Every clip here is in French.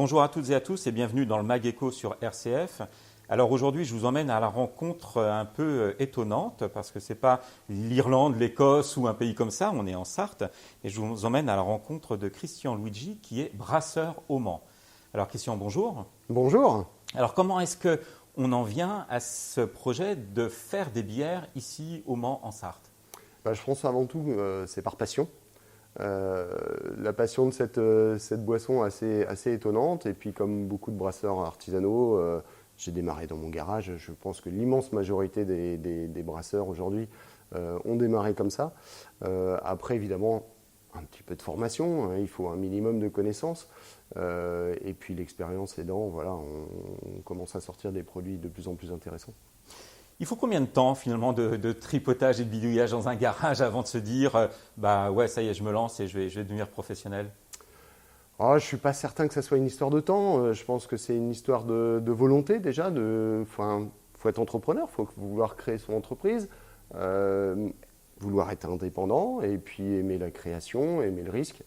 Bonjour à toutes et à tous et bienvenue dans le Mag Éco sur RCF. Alors aujourd'hui, je vous emmène à la rencontre un peu étonnante parce que ce n'est pas l'Irlande, l'Écosse ou un pays comme ça, on est en Sarthe. Et je vous emmène à la rencontre de Christian Luigi qui est brasseur au Mans. Alors Christian, bonjour. Bonjour. Alors comment est-ce qu'on en vient à ce projet de faire des bières ici au Mans en Sarthe ? Je pense avant tout, c'est par passion. La passion de cette boisson assez étonnante. Et puis comme beaucoup de brasseurs artisanaux, j'ai démarré dans mon garage. Je pense que l'immense majorité des brasseurs aujourd'hui ont démarré comme ça. Après, évidemment, un petit peu de formation, hein, il faut un minimum de connaissances. Et puis l'expérience aidant, voilà, on commence à sortir des produits de plus en plus intéressants. Il faut combien de temps finalement de tripotage et de bidouillage dans un garage avant de se dire ouais, ça y est, je me lance et je vais devenir professionnel ? Je ne suis pas certain que ça soit une histoire de temps. Je pense que c'est une histoire de volonté déjà. Faut être entrepreneur, il faut vouloir créer son entreprise, vouloir être indépendant et puis aimer la création, aimer le risque.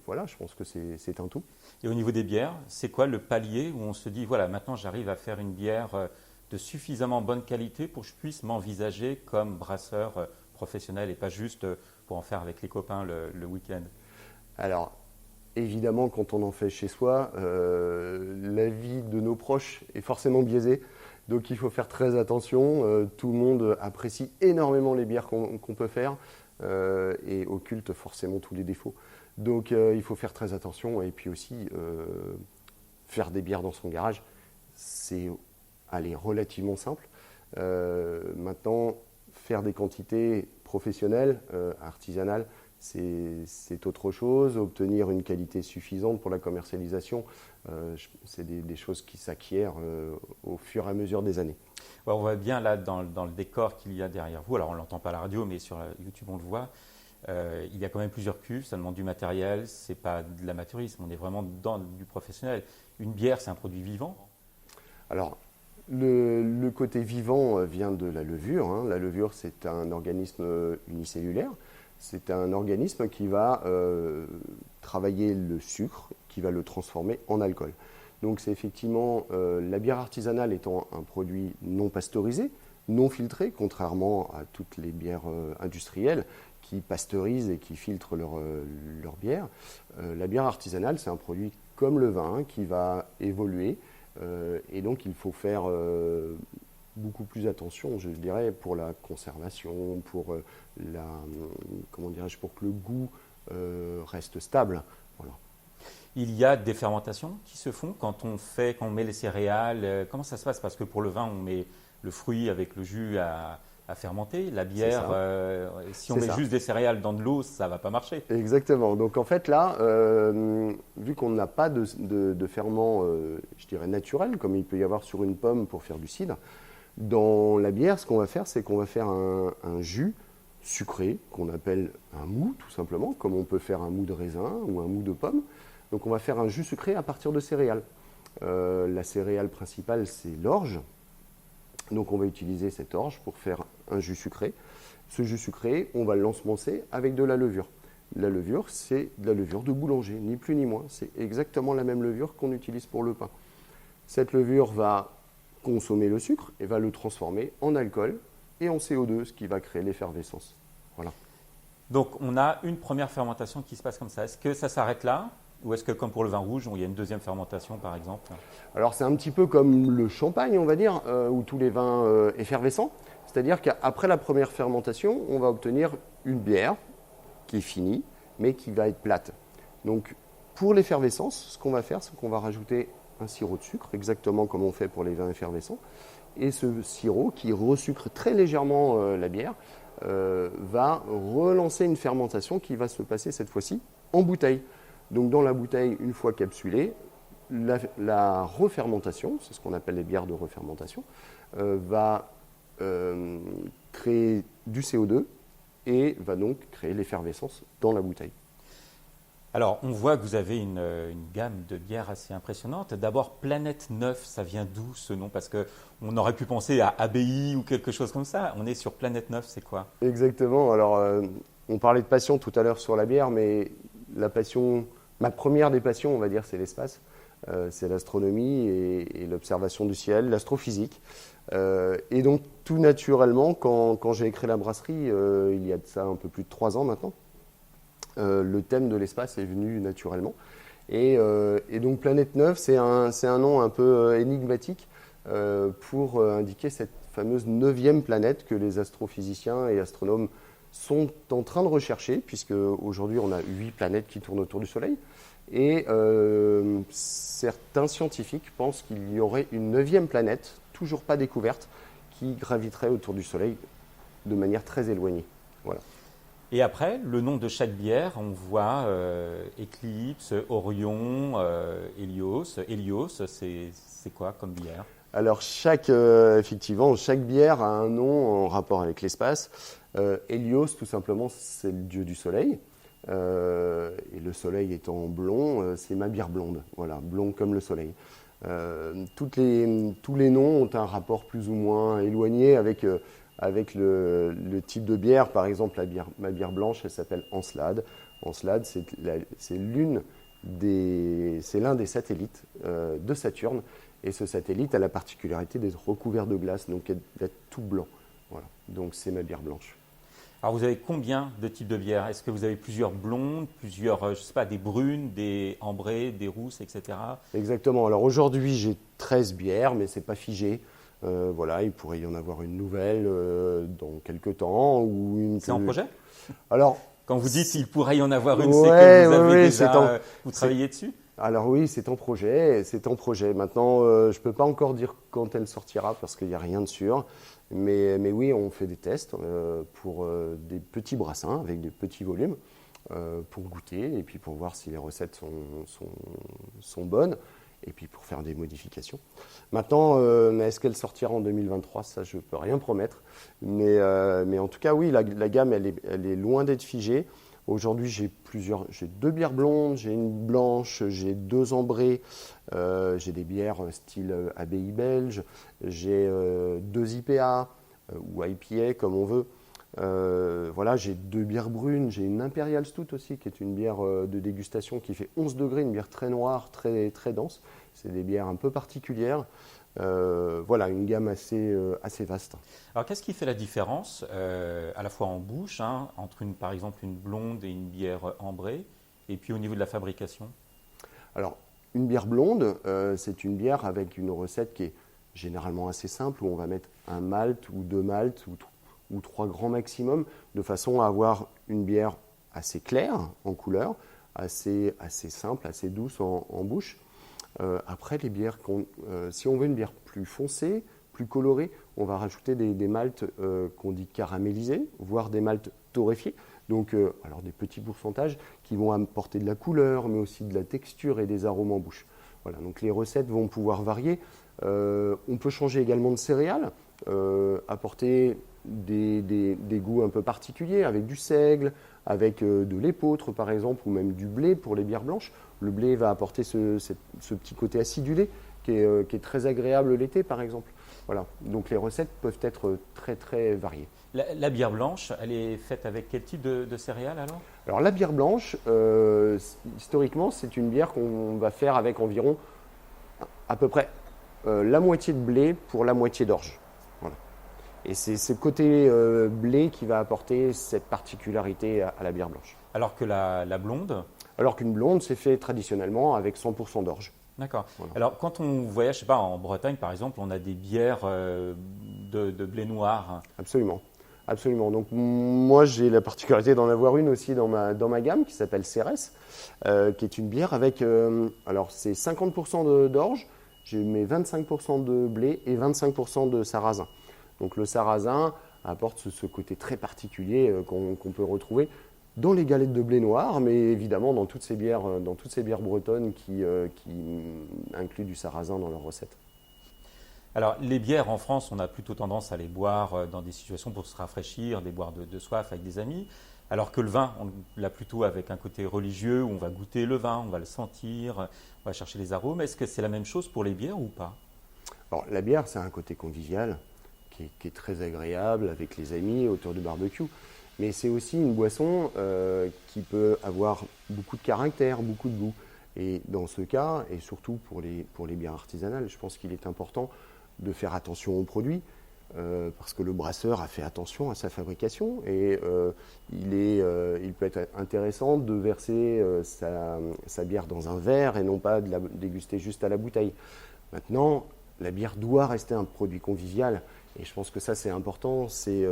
Voilà, je pense que c'est un tout. Et au niveau des bières, c'est quoi le palier où on se dit voilà, maintenant j'arrive à faire une bière de suffisamment bonne qualité pour que je puisse m'envisager comme brasseur professionnel et pas juste pour en faire avec les copains le week-end ? Alors, évidemment, quand on en fait chez soi, la vie de nos proches est forcément biaisée. Donc, il faut faire très attention. Tout le monde apprécie énormément les bières qu'on peut faire et occulte forcément tous les défauts. Donc, il faut faire très attention. Et puis aussi, faire des bières dans son garage, c'est relativement simple. Maintenant, faire des quantités professionnelles, artisanales, c'est autre chose. Obtenir une qualité suffisante pour la commercialisation, c'est des choses qui s'acquièrent au fur et à mesure des années. Ouais, on voit bien là dans le décor qu'il y a derrière vous. Alors on ne l'entend pas à la radio, mais sur YouTube on le voit. Il y a quand même plusieurs cuves, ça demande du matériel, c'est pas de l'amateurisme, on est vraiment dans du professionnel. Une bière, c'est un produit vivant ? Alors, le côté vivant vient de la levure. Hein. La levure, c'est un organisme unicellulaire. C'est un organisme qui va travailler le sucre, qui va le transformer en alcool. Donc c'est effectivement la bière artisanale étant un produit non pasteurisé, non filtré, contrairement à toutes les bières industrielles qui pasteurisent et qui filtrent leur bière. La bière artisanale, c'est un produit comme le vin qui va évoluer et donc il faut faire beaucoup plus attention, je dirais, pour la conservation, pour pour que le goût reste stable. Voilà. Il y a des fermentations qui se font quand on met les céréales. Comment ça se passe ? Parce que pour le vin, on met le fruit avec le jus à fermenter. La bière, si on met juste des céréales dans de l'eau, ça ne va pas marcher. Exactement. Donc en fait là, vu qu'on n'a pas de ferment, je dirais naturel, comme il peut y avoir sur une pomme pour faire du cidre, dans la bière, ce qu'on va faire, c'est qu'on va faire un jus sucré, qu'on appelle un mou, tout simplement, comme on peut faire un mou de raisin ou un mou de pomme. Donc on va faire un jus sucré à partir de céréales. La céréale principale, c'est l'orge. Donc on va utiliser cette orge pour faire un jus sucré. Ce jus sucré, on va l'ensemencer avec de la levure. La levure, c'est de la levure de boulanger, ni plus ni moins. C'est exactement la même levure qu'on utilise pour le pain. Cette levure va consommer le sucre et va le transformer en alcool et en CO2, ce qui va créer l'effervescence. Voilà. Donc on a une première fermentation qui se passe comme ça. Est-ce que ça s'arrête là ? Ou est-ce que comme pour le vin rouge, il y a une deuxième fermentation par exemple ? Alors c'est un petit peu comme le champagne, on va dire, ou tous les vins effervescents. C'est-à-dire qu'après la première fermentation, on va obtenir une bière qui est finie, mais qui va être plate. Donc pour l'effervescence, ce qu'on va faire, c'est qu'on va rajouter un sirop de sucre, exactement comme on fait pour les vins effervescents. Et ce sirop, qui resucre très légèrement la bière, va relancer une fermentation qui va se passer cette fois-ci en bouteille. Donc dans la bouteille, une fois capsulée, la refermentation, c'est ce qu'on appelle les bières de refermentation, va créer du CO2 et va donc créer l'effervescence dans la bouteille. Alors, on voit que vous avez une gamme de bières assez impressionnante. D'abord, Planète 9, ça vient d'où ce nom ? Parce qu'on aurait pu penser à ABI ou quelque chose comme ça. On est sur Planète 9, c'est quoi ? Exactement. Alors, on parlait de passion tout à l'heure sur la bière, mais la passion Ma première des passions, on va dire, c'est l'espace. C'est l'astronomie et l'observation du ciel, l'astrophysique. Et donc, tout naturellement, quand j'ai créé la brasserie, il y a de ça un peu plus de 3 ans maintenant, le thème de l'espace est venu naturellement. Et donc, Planète 9, c'est un nom un peu énigmatique pour indiquer cette fameuse 9e planète que les astrophysiciens et astronomes sont en train de rechercher, puisque aujourd'hui on a 8 planètes qui tournent autour du Soleil. Et certains scientifiques pensent qu'il y aurait une 9e planète, toujours pas découverte, qui graviterait autour du Soleil de manière très éloignée. Voilà. Et après, le nom de chaque bière, on voit Eclipse, Orion, Hélios. Hélios, c'est quoi comme bière? Alors effectivement, chaque bière a un nom en rapport avec l'espace. Hélios, tout simplement, c'est le dieu du soleil. Et le soleil étant blond, c'est ma bière blonde. Voilà, blond comme le soleil. Tous les noms ont un rapport plus ou moins éloigné avec le type de bière. Par exemple, ma bière blanche, elle s'appelle Encelade. Encelade, c'est l'un des satellites de Saturne. Et ce satellite a la particularité d'être recouvert de glace, donc d'être tout blanc. Voilà. Donc c'est ma bière blanche. Alors vous avez combien de types de bières? Est-ce que vous avez plusieurs blondes, plusieurs, je sais pas, des brunes, des ambrées, des rousses, etc. Exactement. Alors aujourd'hui, j'ai 13 bières, mais ce n'est pas figé. Voilà, il pourrait y en avoir une nouvelle dans quelques temps. C'est en projet? Alors, quand vous dites il pourrait y en avoir une, ouais, c'est que vous avez déjà, vous travaillez dessus? Alors oui, c'est en projet. Maintenant, je ne peux pas encore dire quand elle sortira parce qu'il n'y a rien de sûr. Mais oui, on fait des tests pour des petits brassins avec des petits volumes pour goûter et puis pour voir si les recettes sont bonnes et puis pour faire des modifications. Maintenant, est-ce qu'elle sortira en 2023? Ça, je ne peux rien promettre. Mais en tout cas, oui, la gamme, elle est loin d'être figée. Aujourd'hui, j'ai 2 bières blondes, j'ai une blanche, j'ai 2 ambrées, j'ai des bières style abbaye belge, j'ai 2 IPA ou IPA comme on veut. Voilà, j'ai 2 bières brunes, j'ai une Imperial Stout aussi qui est une bière de dégustation qui fait 11 degrés, une bière très noire, très, très dense. C'est des bières un peu particulières. Voilà, une gamme assez vaste. Alors, qu'est-ce qui fait la différence, à la fois en bouche, hein, entre par exemple une blonde et une bière ambrée, et puis au niveau de la fabrication? Alors, une bière blonde, c'est une bière avec une recette qui est généralement assez simple, où on va mettre un malt ou 2 maltes ou 3 grands maximum, de façon à avoir une bière assez claire en couleur, assez simple, assez douce en bouche. Après, les bières, si on veut une bière plus foncée, plus colorée, on va rajouter des maltes qu'on dit caramélisés, voire des maltes torréfiés. Donc, alors des petits pourcentages qui vont apporter de la couleur, mais aussi de la texture et des arômes en bouche. Voilà, donc les recettes vont pouvoir varier. On peut changer également de céréales, apporter des goûts un peu particuliers avec du seigle, avec de l'épeautre par exemple, ou même du blé pour les bières blanches. Le blé va apporter ce petit côté acidulé qui est très agréable l'été par exemple. Voilà. Donc les recettes peuvent être très très variées. La bière blanche, elle est faite avec quel type de céréales alors? Alors la bière blanche, historiquement, c'est une bière qu'on va faire avec environ à peu près la moitié de blé pour la moitié d'orge. Voilà. Et c'est ce côté blé qui va apporter cette particularité à la bière blanche. Alors que la blonde? Alors qu'une blonde, c'est fait traditionnellement avec 100% d'orge. D'accord. Voilà. Alors, quand on voyage, je sais pas, en Bretagne, par exemple, on a des bières de blé noir. Absolument. Absolument. Donc, moi, j'ai la particularité d'en avoir une aussi dans ma gamme qui s'appelle Cérès, qui est une bière avec, alors, c'est 50% d'orge, j'ai mes 25% de blé et 25% de sarrasin. Donc, le sarrasin apporte ce côté très particulier qu'on peut retrouver dans les galettes de blé noir, mais évidemment dans toutes ces bières bretonnes qui incluent du sarrasin dans leurs recettes. Alors, les bières en France, on a plutôt tendance à les boire dans des situations pour se rafraîchir, des boire de soif avec des amis, alors que le vin, on l'a plutôt avec un côté religieux, où on va goûter le vin, on va le sentir, on va chercher les arômes. Est-ce que c'est la même chose pour les bières ou pas? Alors, la bière, c'est un côté convivial qui est très agréable avec les amis autour du barbecue. Mais c'est aussi une boisson qui peut avoir beaucoup de caractère, beaucoup de goût. Et dans ce cas, et surtout pour les bières artisanales, je pense qu'il est important de faire attention aux produits, parce que le brasseur a fait attention à sa fabrication et il peut être intéressant de verser sa bière dans un verre et non pas de la déguster juste à la bouteille. Maintenant, la bière doit rester un produit convivial et je pense que ça c'est important, c'est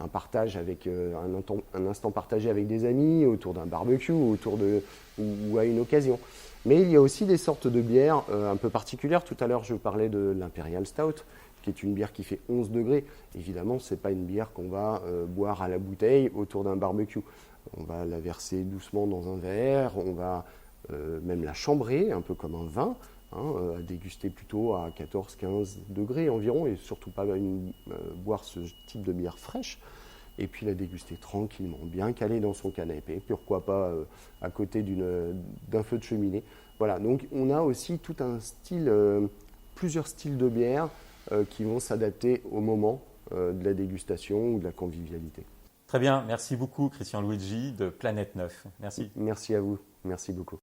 un partage avec un instant partagé avec des amis autour d'un barbecue ou à une occasion. Mais il y a aussi des sortes de bières un peu particulières. Tout à l'heure, je parlais de l'Imperial Stout, qui est une bière qui fait 11 degrés. Évidemment, ce n'est pas une bière qu'on va boire à la bouteille autour d'un barbecue. On va la verser doucement dans un verre, on va même la chambrer, un peu comme un vin, à déguster plutôt à 14-15 degrés environ, et surtout pas boire ce type de bière fraîche. Et puis la déguster tranquillement, bien calée dans son canapé, pourquoi pas à côté d'un feu de cheminée. Voilà, donc on a aussi tout un style, plusieurs styles de bière qui vont s'adapter au moment de la dégustation ou de la convivialité. Très bien, merci beaucoup Christian Luigi de Planète 9. Merci. Merci à vous, merci beaucoup.